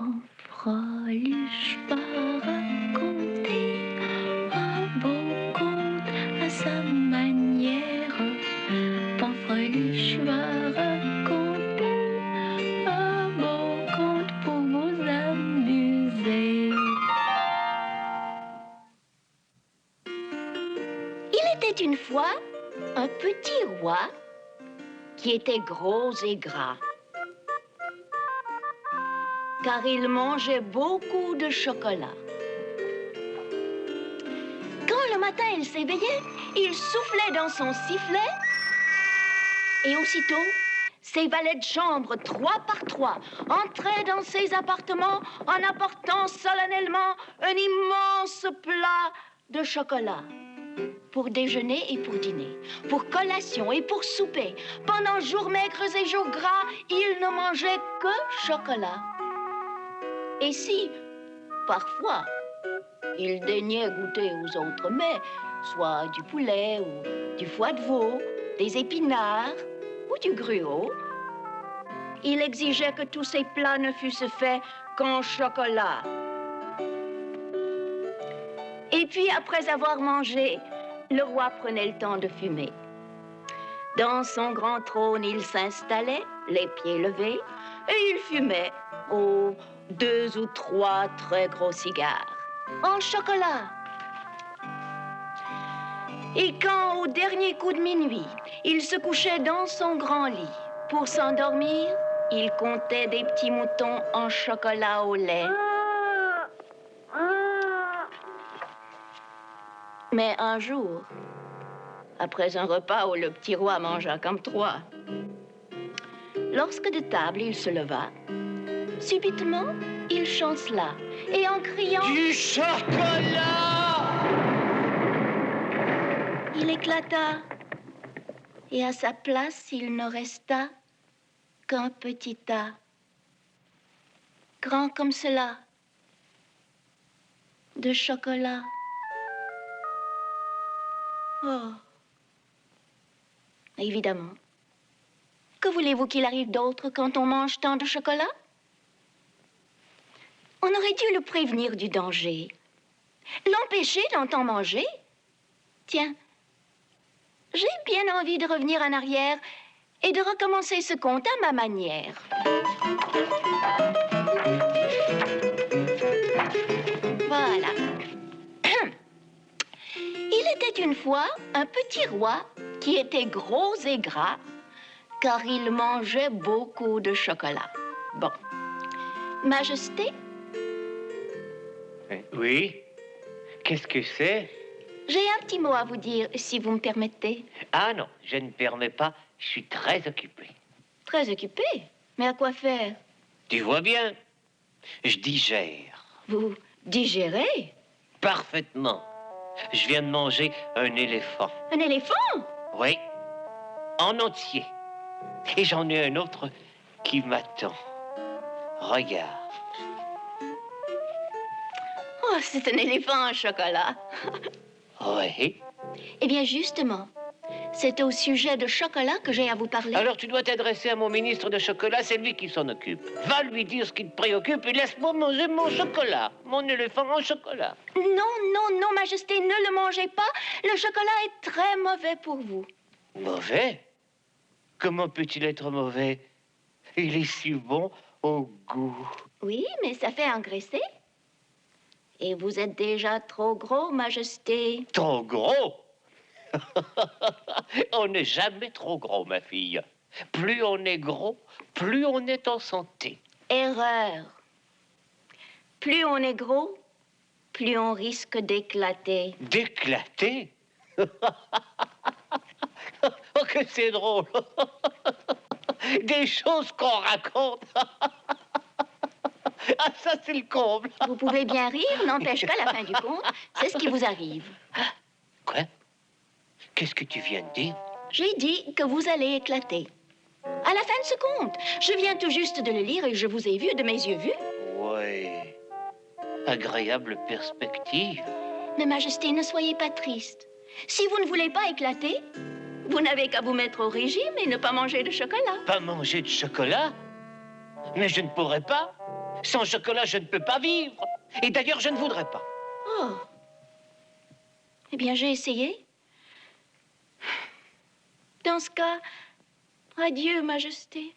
Fanfreluche va raconter un beau conte à sa manière. Fanfreluche va raconter un beau conte pour vous amuser. Il était une fois un petit roi qui était gros et gras, car il mangeait beaucoup de chocolat. Quand le matin il s'éveillait, il soufflait dans son sifflet et aussitôt, ses valets de chambre, 3 par 3, entraient dans ses appartements en apportant solennellement un immense plat de chocolat. Pour déjeuner et pour dîner, pour collation et pour souper. Pendant jours maigres et jours gras, il ne mangeait que chocolat. Et si, parfois, il daignait goûter aux autres mets, soit du poulet ou du foie de veau, des épinards ou du gruau, il exigeait que tous ces plats ne fussent faits qu'en chocolat. Et puis, après avoir mangé, le roi prenait le temps de fumer. Dans son grand trône, il s'installait, les pieds levés, et il fumait, 2 ou 3 très gros cigares, en chocolat. Et quand, au dernier coup de minuit, il se couchait dans son grand lit pour s'endormir, il comptait des petits moutons en chocolat au lait. Mais un jour, après un repas où le petit roi mangea comme 3, lorsque de table il se leva, subitement il chancela et en criant « Du chocolat !» il éclata et à sa place il ne resta qu'un petit tas, grand comme cela, de chocolat. Oh. Évidemment. Que voulez-vous qu'il arrive d'autre quand on mange tant de chocolat? On aurait dû le prévenir du danger. L'empêcher d'en tant manger? Tiens, j'ai bien envie de revenir en arrière et de recommencer ce conte à ma manière. Voilà. Il était une fois un petit roi qui était gros et gras, car il mangeait beaucoup de chocolat. Bon. Majesté? Oui? Qu'est-ce que c'est? J'ai un petit mot à vous dire, si vous me permettez. Ah non, je ne permets pas, je suis très occupé. Très occupé? Mais à quoi faire? Tu vois bien, je digère. Vous digérez? Parfaitement. Je viens de manger un éléphant. Un éléphant? Oui, en entier. Et j'en ai un autre qui m'attend. Regarde. Oh, c'est un éléphant en chocolat. Oui. Eh bien, justement, c'est au sujet de chocolat que j'ai à vous parler. Alors tu dois t'adresser à mon ministre de chocolat, c'est lui qui s'en occupe. Va lui dire ce qui te préoccupe et laisse-moi manger mon chocolat, mon éléphant en chocolat. Non, non, non, Majesté, ne le mangez pas. Le chocolat est très mauvais pour vous. Mauvais? Comment peut-il être mauvais? Il est si bon au goût. Oui, mais ça fait engraisser. Et vous êtes déjà trop gros, Majesté. Trop gros? On n'est jamais trop gros, ma fille. Plus on est gros, plus on est en santé. Erreur. Plus on est gros, plus on risque d'éclater. D'éclater? Oh, que c'est drôle! Des choses qu'on raconte! Ah, ça, c'est le comble! Vous pouvez bien rire, n'empêche qu'à la fin du compte, c'est ce qui vous arrive. Quoi? Qu'est-ce que tu viens de dire? J'ai dit que vous allez éclater. À la fin de ce conte, je viens tout juste de le lire et je vous ai vu de mes yeux vus. Oui. Agréable perspective. Mais Majesté, ne soyez pas triste. Si vous ne voulez pas éclater, vous n'avez qu'à vous mettre au régime et ne pas manger de chocolat. Pas manger de chocolat? Mais je ne pourrais pas. Sans chocolat, je ne peux pas vivre. Et d'ailleurs, je ne voudrais pas. Oh. Eh bien, j'ai essayé. Dans ce cas, adieu, Majesté.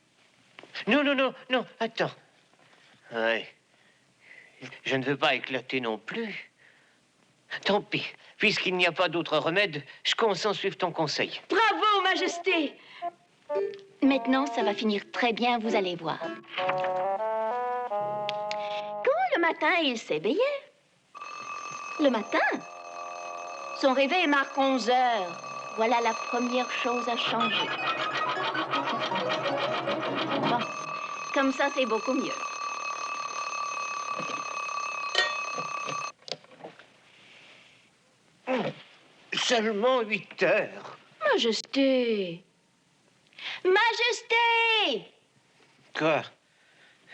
Non, non, non, non, attends. Ouais. Je ne veux pas éclater non plus. Tant pis. Puisqu'il n'y a pas d'autre remède, je consens suivre ton conseil. Bravo, Majesté! Maintenant, ça va finir très bien, vous allez voir. Quand le matin, il s'éveillait. Le matin. Son réveil marque 11 heures. Voilà la première chose à changer. Bon, comme ça, c'est beaucoup mieux. Seulement 8 heures. Majesté! Majesté! Quoi?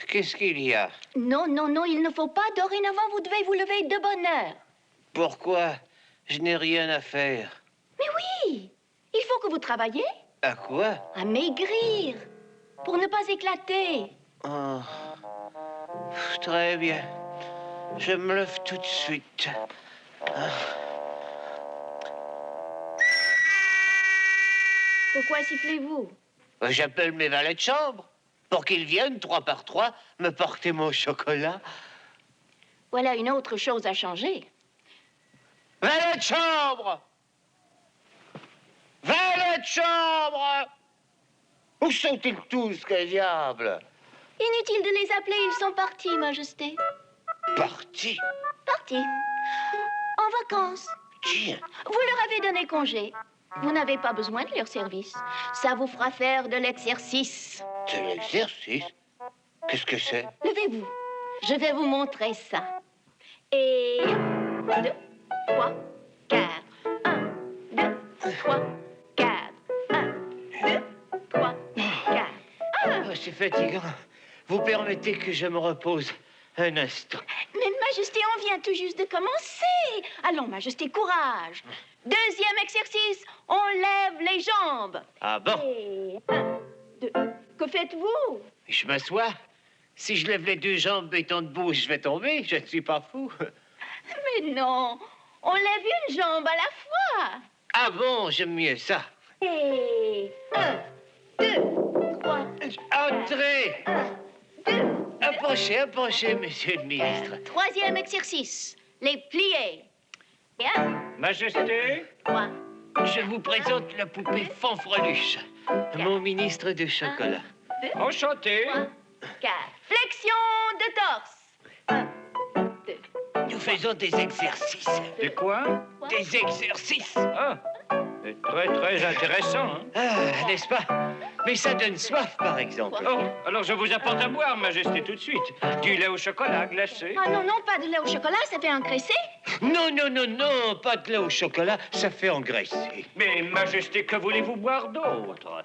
Qu'est-ce qu'il y a? Non, non, non, il ne faut pas. Dorénavant, vous devez vous lever de bonne heure. Pourquoi? Je n'ai rien à faire. Mais oui! Il faut que vous travailliez À quoi? à maigrir, pour ne pas éclater. Oh. Très bien. Je me lève tout de suite. Pourquoi sifflez-vous? J'appelle mes valets de chambre pour qu'ils viennent, 3 par 3, me porter mon chocolat. Voilà une autre chose à changer. Valets de chambre! Valets de chambre! Où sont-ils tous, que diable? Inutile de les appeler, ils sont partis, Majesté. Partis? Partis. En vacances. Tiens. Vous leur avez donné congé. Vous n'avez pas besoin de leur service. Ça vous fera faire de l'exercice. De l'exercice? Qu'est-ce que c'est? Levez-vous. Je vais vous montrer ça. Et 1, 2, 3, 4. 1, 2, 3, 4. 1, 2, 3, 4. Oh, c'est fatigant. Vous permettez que je me repose un instant. Mais Majesté, on vient tout juste de commencer. Allons, Majesté, courage. Deuxième exercice, on lève les jambes. Ah bon? Et 1, 2. Que faites-vous? Je m'assois. Si je lève les 2 jambes étant debout, je vais tomber. Je ne suis pas fou. Mais non, on lève une jambe à la fois. Ah bon, j'aime mieux ça. Et 1, 2, 3. Entrez! 1, 2. Approchez, approchez, monsieur le ministre. Troisième exercice, les plier. Et 1, Majesté, 3, Je vous présente la poupée Fanfreluche, mon ministre de chocolat. 2, enchanté. 3, 4. Flexion de torse. 1, 2. Nous faisons des exercices. De quoi? Des exercices. Ah, c'est très, très intéressant. Hein? Ah, n'est-ce pas? Mais ça donne soif, par exemple. Oh, alors je vous apporte à boire, Majesté, tout de suite. Du lait au chocolat glacé. Ah non, non, pas de lait au chocolat, ça fait engraisser. Non, non, non, non, pas de lait au chocolat, ça fait engraisser. Mais, Majesté, que voulez-vous boire d'autre?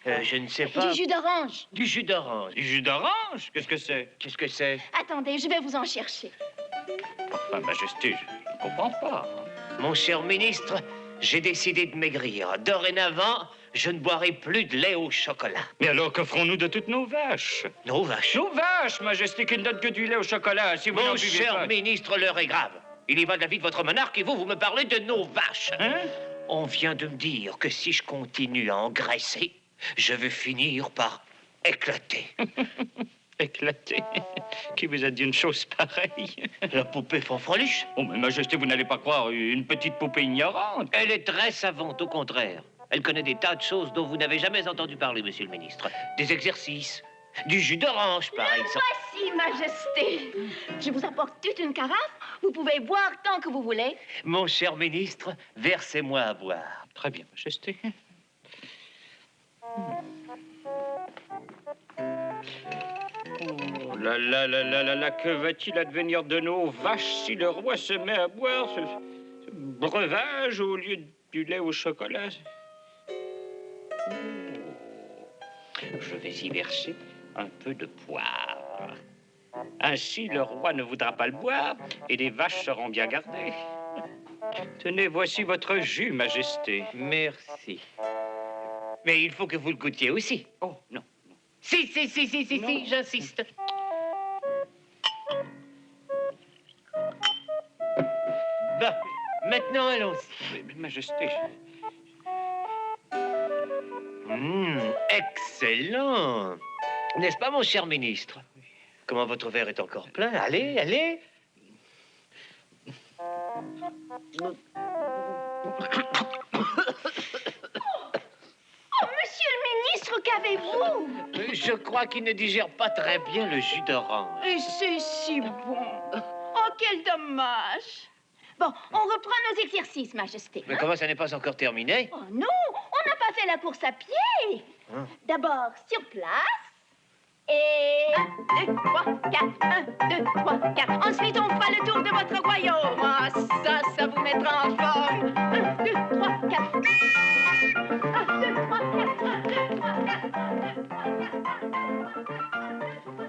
Je ne sais pas. Du jus d'orange. Du jus d'orange. Du jus d'orange? Qu'est-ce que c'est? Qu'est-ce que c'est? Attendez, je vais vous en chercher. Enfin, Majesté, je ne comprends pas. Mon cher ministre, j'ai décidé de maigrir. Dorénavant, je ne boirai plus de lait au chocolat. Mais alors, que ferons-nous de toutes nos vaches? Nos vaches. Nos vaches, Majesté, qui ne donnent que du lait au chocolat, si vous n'en Mon buvez cher pas. ministre, l'heure est grave. Il y va de la vie de votre monarque et vous me parlez de nos vaches. Hein? On vient de me dire que si je continue à engraisser, je vais finir par éclater. Éclaté. Qui vous a dit une chose pareille? La poupée Fanfreluche, Oh, mais Majesté, vous n'allez pas croire une petite poupée ignorante. elle est très savante, au contraire. Elle connaît des tas de choses dont vous n'avez jamais entendu parler, monsieur le ministre. Des exercices, du jus d'orange, par exemple. Voici, Majesté. Je vous apporte toute une carafe. Vous pouvez boire tant que vous voulez. Mon cher ministre, versez-moi à boire. Très bien, Majesté. Oh là là là là là là, que va-t-il advenir de nos vaches si le roi se met à boire ce breuvage au lieu du lait au chocolat? Oh. Je vais y verser un peu de poivre. Ainsi, le roi ne voudra pas le boire et les vaches seront bien gardées. Tenez, voici votre jus, Majesté. Merci. Mais il faut que vous le goûtiez aussi. Oh, non. Si, Non. j'insiste. Bon, maintenant, allons-y. Mais, Majesté... Excellent. N'est-ce pas, mon cher ministre? Comment votre verre est encore plein? Allez, allez. Oh, monsieur le ministre, qu'avez-vous? Je crois qu'il ne digère pas très bien le jus d'orange. Et c'est si bon. Oh, quel dommage. Bon, on reprend nos exercices, Majesté. Mais comment ça n'est pas encore terminé? Oh non, on n'a pas fait la course à pied. Hein? D'abord, sur place. Et 1, 2, 3, 4. 1, 2, 3, 4. Ensuite, on fera le tour de votre royaume. Ah, ça vous mettra en forme. 1, 2, 3, 4. 1, 2, 3, 4. 1, 2, 3, 4. 1, 2, 3,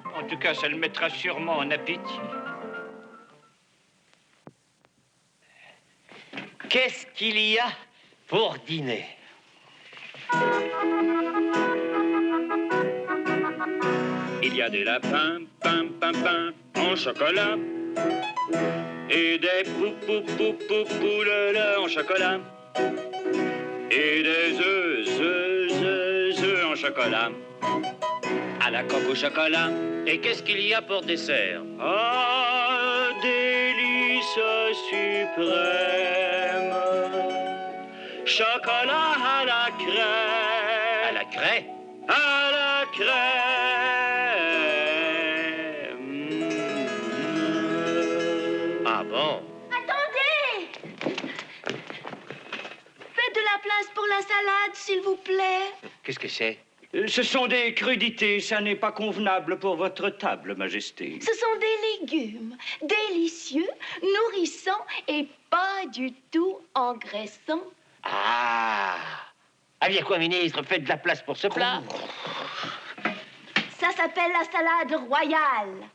4. En tout cas, ça le mettra sûrement en appétit. Qu'est-ce qu'il y a pour dîner? Il y a des lapins, pain, en chocolat. Et des poules en chocolat. Et des œufs en chocolat. À la coque au chocolat. Et qu'est-ce qu'il y a pour dessert? Ah, délice suprême. Chocolat à la crème. À la craie? À la crème. Ah bon? Attendez! Faites de la place pour la salade, s'il vous plaît. Qu'est-ce que c'est? Ce sont des crudités, ça n'est pas convenable pour votre table, Majesté. Ce sont des légumes délicieux, nourrissants et pas du tout engraissants. Ah! Ah bien quoi, ministre? Faites de la place pour ce plat. Ça s'appelle la salade royale.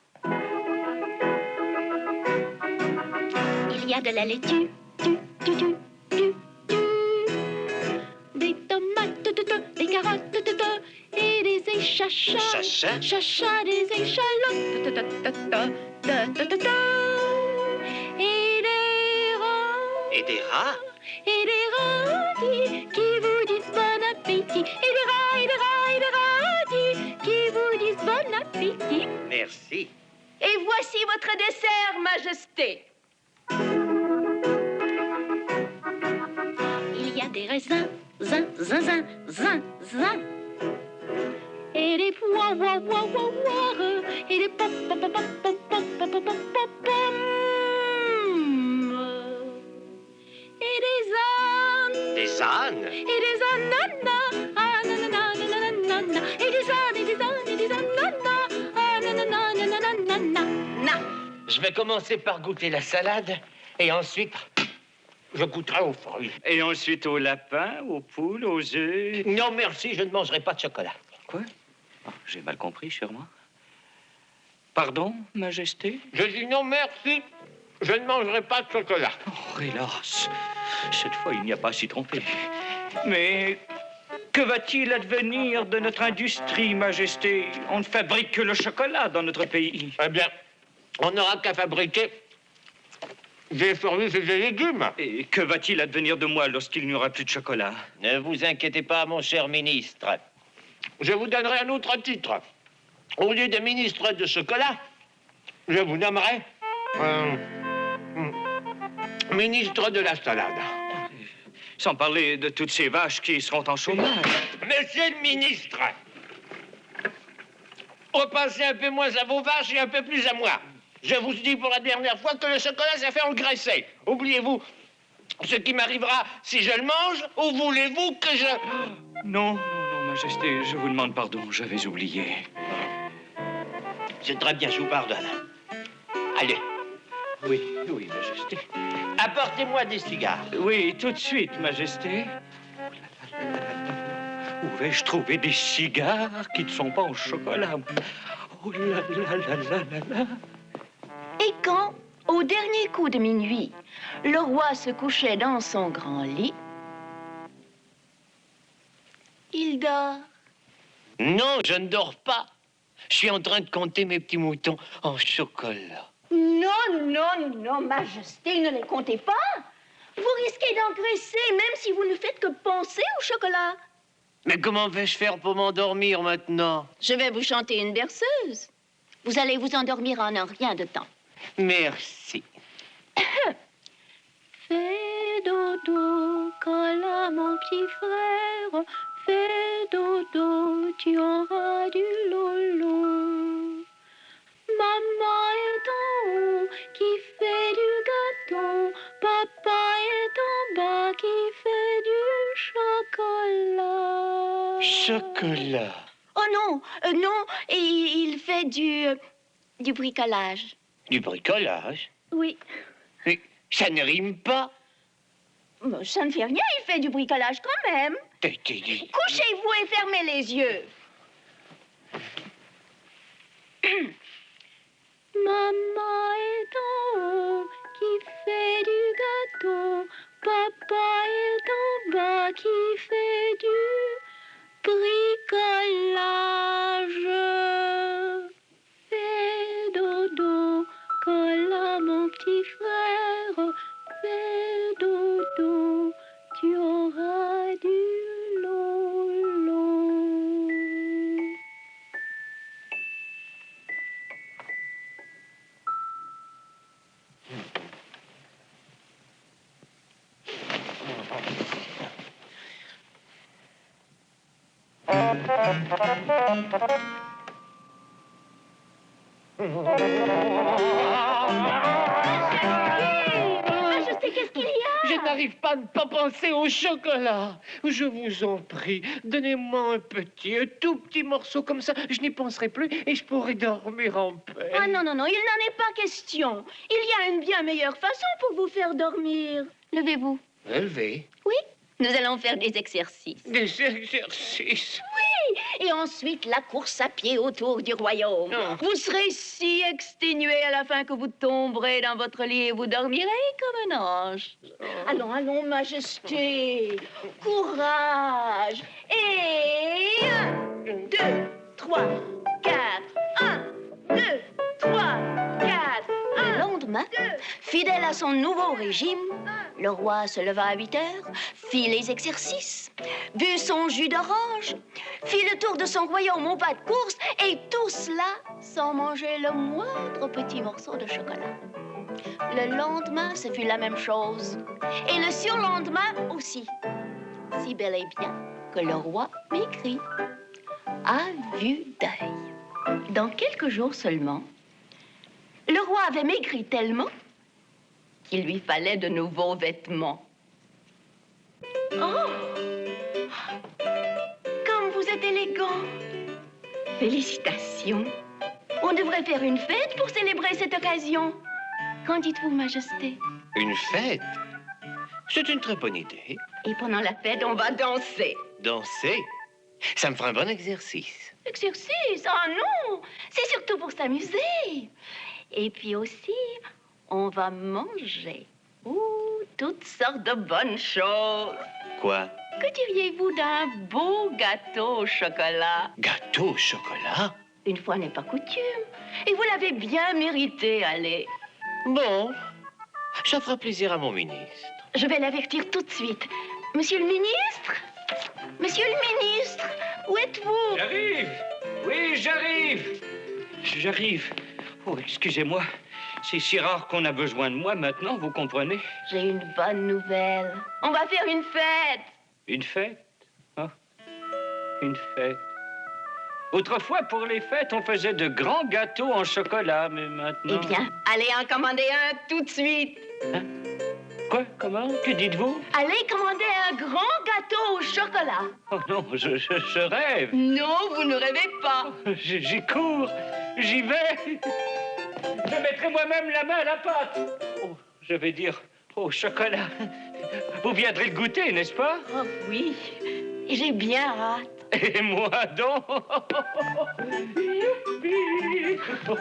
Il y a de la laitue, des tomates, des carottes, et des échachats. Chacha, des échalotes, et des rats. Et des rats? Et des rats qui vous disent bon appétit. Et des rats, et des rats, et des rats qui vous disent bon appétit. Merci. Et voici votre dessert, Majesté. Il y a des raisins, zin. Et des poires, et des pommes. Et des ânes. Des ânes? Et des ananas. Ah, nanana. Et des ânes, et des ânes, et des ananas. Ah, nanana. Je vais commencer par goûter la salade et ensuite je goûterai aux fruits. Et ensuite aux lapins, aux poules, aux œufs. Non, merci, je ne mangerai pas de chocolat. Quoi? Oh, j'ai mal compris, sûrement. Pardon, Majesté? Je dis non, merci. Je ne mangerai pas de chocolat. Oh, hélas, cette fois, il n'y a pas à s'y tromper. Mais que va-t-il advenir de notre industrie, Majesté? On ne fabrique que le chocolat dans notre pays. Eh bien, on n'aura qu'à fabriquer des fruits et des légumes. Et que va-t-il advenir de moi lorsqu'il n'y aura plus de chocolat? Ne vous inquiétez pas, mon cher ministre. Je vous donnerai un autre titre. Au lieu de ministre de chocolat, je vous nommerai ministre de la salade. Sans parler de toutes ces vaches qui seront en chômage. Monsieur le ministre, repassez un peu moins à vos vaches et un peu plus à moi. Je vous dis pour la dernière fois que le chocolat, ça fait engraisser. Oubliez-vous ce qui m'arrivera si je le mange, ou voulez-vous que je... Non, Majesté, je vous demande pardon, j'avais oublié. C'est très bien, je vous pardonne. Allez. Oui, Majesté. Apportez-moi des cigares. Oui, tout de suite, Majesté. Où vais-je trouver des cigares qui ne sont pas au chocolat? Oh là là là là là là. Et quand, au dernier coup de minuit, le roi se couchait dans son grand lit, il dort. Non, je ne dors pas. Je suis en train de compter mes petits moutons en chocolat. Non, non, non, Majesté, ne les comptez pas. Vous risquez d'engraisser, même si vous ne faites que penser au chocolat. Mais comment vais-je faire pour m'endormir maintenant? Je vais vous chanter une berceuse. Vous allez vous endormir en un rien de temps. Merci. Fais dodo, cola, mon petit frère. Fais dodo, tu auras du lolo. Maman est en haut qui fait du gâteau. Papa est en bas qui fait du chocolat. Chocolat. Oh non, non, et il fait du bricolage. Du bricolage? Oui. Mais ça ne rime pas. Ça ne fait rien, il fait du bricolage quand même. Couchez-vous et fermez les yeux. Maman est en haut qui fait du gâteau. Papa est en bas qui fait du bricolage. Fais dodo, cola mon petit frère. Fais dodo, tu auras du lolo. Majesté, qu'est-ce qu'il y a? Je n'arrive pas à ne pas penser au chocolat. Je vous en prie, donnez-moi un tout petit morceau comme ça. Je n'y penserai plus et je pourrai dormir en paix. Ah non, non, non, il n'en est pas question. Il y a une bien meilleure façon pour vous faire dormir. Levez-vous. Relevé. Oui, nous allons faire des exercices. Des exercices. Oui, et ensuite la course à pied autour du royaume. Non. Vous serez si exténué à la fin que vous tomberez dans votre lit et vous dormirez comme un ange. Allons, allons, Majesté. Courage. Et 1, 2, 3, 4. 1, 2, 3, 4. Le lendemain, fidèle à son nouveau régime, le roi se leva à 8 heures, fit les exercices, but son jus d'orange, fit le tour de son royaume au pas de course, et tout cela sans manger le moindre petit morceau de chocolat. Le lendemain, ce fut la même chose, et le surlendemain aussi. Si bel et bien que le roi maigrit à vue d'œil. Dans quelques jours seulement, le roi avait maigri tellement qu'il lui fallait de nouveaux vêtements. Oh! Comme vous êtes élégant! Félicitations! On devrait faire une fête pour célébrer cette occasion. Qu'en dites-vous, Majesté? Une fête? C'est une très bonne idée. Et pendant la fête, on va danser. Danser? Ça me fera un bon exercice. Exercice? Ah non! C'est surtout pour s'amuser. Et puis aussi, on va manger. Ouh, toutes sortes de bonnes choses. Quoi? Que diriez-vous d'un beau gâteau au chocolat? Gâteau au chocolat? Une fois n'est pas coutume. Et vous l'avez bien mérité, allez. Bon, ça fera plaisir à mon ministre. Je vais l'avertir tout de suite. Monsieur le ministre? Monsieur le ministre, où êtes-vous? J'arrive. Oui, j'arrive. J'arrive. Oh, excusez-moi. C'est si rare qu'on a besoin de moi maintenant, vous comprenez? J'ai une bonne nouvelle. On va faire une fête. Une fête? Ah, une fête. Autrefois, pour les fêtes, on faisait de grands gâteaux en chocolat, mais maintenant... Eh bien, allez en commander un tout de suite. Hein? Quoi? Comment? Que dites-vous? Allez commander un grand gâteau au chocolat. Oh non, je rêve. Non, vous ne rêvez pas. J'y cours. J'y vais. Je mettrai moi-même la main à la pâte. Oh, je vais dire au chocolat. Vous viendrez le goûter, n'est-ce pas? Oh oui, j'ai bien hâte. Et moi donc. Youpi. Oh,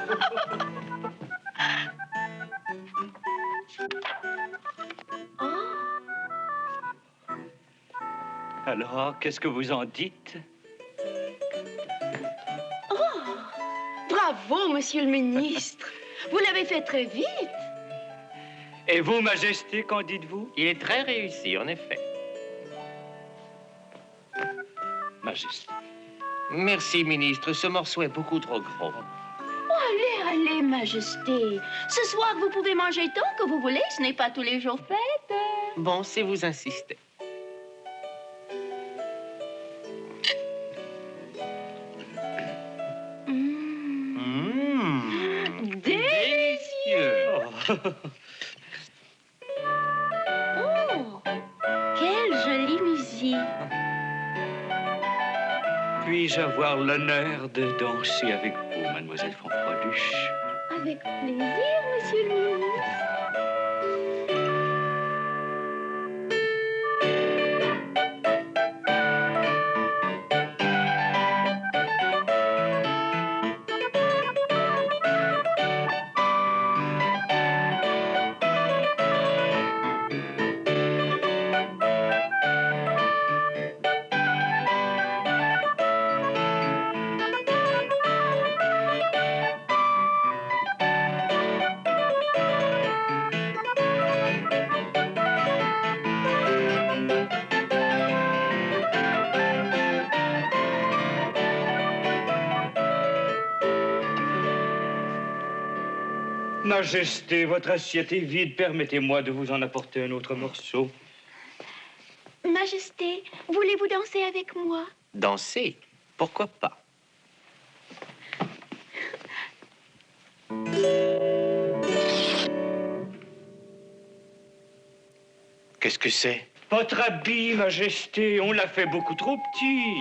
Alors, qu'est-ce que vous en dites? bravo, monsieur le ministre. vous l'avez fait très vite. Et vous, Majesté, qu'en dites-vous? Il est très réussi, en effet. Majesté. Merci, ministre. Ce morceau est beaucoup trop gros. Allez, allez, Majesté. Ce soir, vous pouvez manger tant que vous voulez. Ce n'est pas tous les jours fête. Bon, si vous insistez. Délicieux. Oh, quelle jolie musique. Puis-je avoir l'honneur de danser avec vous, mademoiselle Fanfreluche? Avec plaisir, monsieur le ministre. Majesté, votre assiette est vide. Permettez-moi de vous en apporter un autre morceau. Majesté, voulez-vous danser avec moi? Danser? Pourquoi pas? Qu'est-ce que c'est? Votre habit, Majesté, on l'a fait beaucoup trop petit.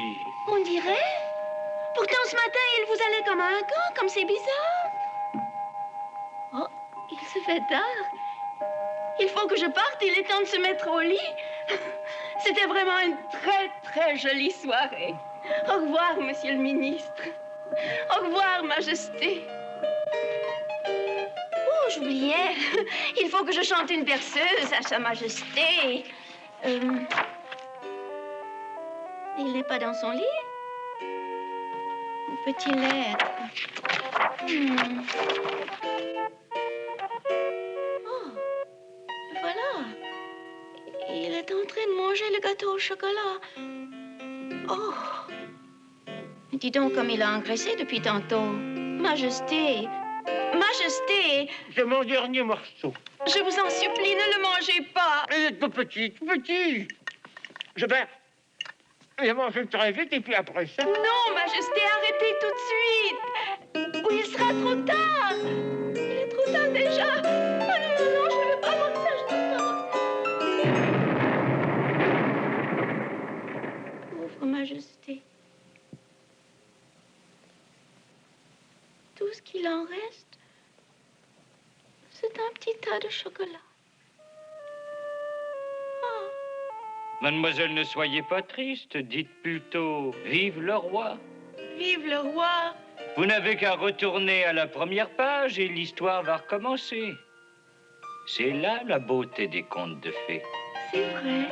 On dirait. Pourtant, ce matin, il vous allait comme un gant, comme c'est bizarre. Oh, il se fait tard. Il faut que je parte, il est temps de se mettre au lit. C'était vraiment une très, très jolie soirée. Au revoir, monsieur le ministre. Au revoir, Majesté. Oh, j'oubliais. Il faut que je chante une berceuse à Sa Majesté. Il n'est pas dans son lit? Petit lettre. Oh, le voilà. Il est en train de manger le gâteau au chocolat. Oh. Dis donc comme il a engraissé depuis tantôt. Majesté. Majesté. C'est mon dernier morceau. Je vous en supplie, ne le mangez pas. Il est tout petit, tout petit. Je vais manger très vite et puis après ça... Non, Majesté, arrêtez tout de suite. Oui, il sera trop tard. Il est trop tard déjà. Oh non, non, non, je ne veux pas voir ça, je ne veux pas voir ça. Pauvre Majesté. Tout ce qu'il en reste, c'est un petit tas de chocolat. Oh. Mademoiselle, ne soyez pas triste. Dites plutôt « Vive le roi ». Vive le roi. Vous n'avez qu'à retourner à la première page et l'histoire va recommencer. C'est là la beauté des contes de fées. C'est vrai.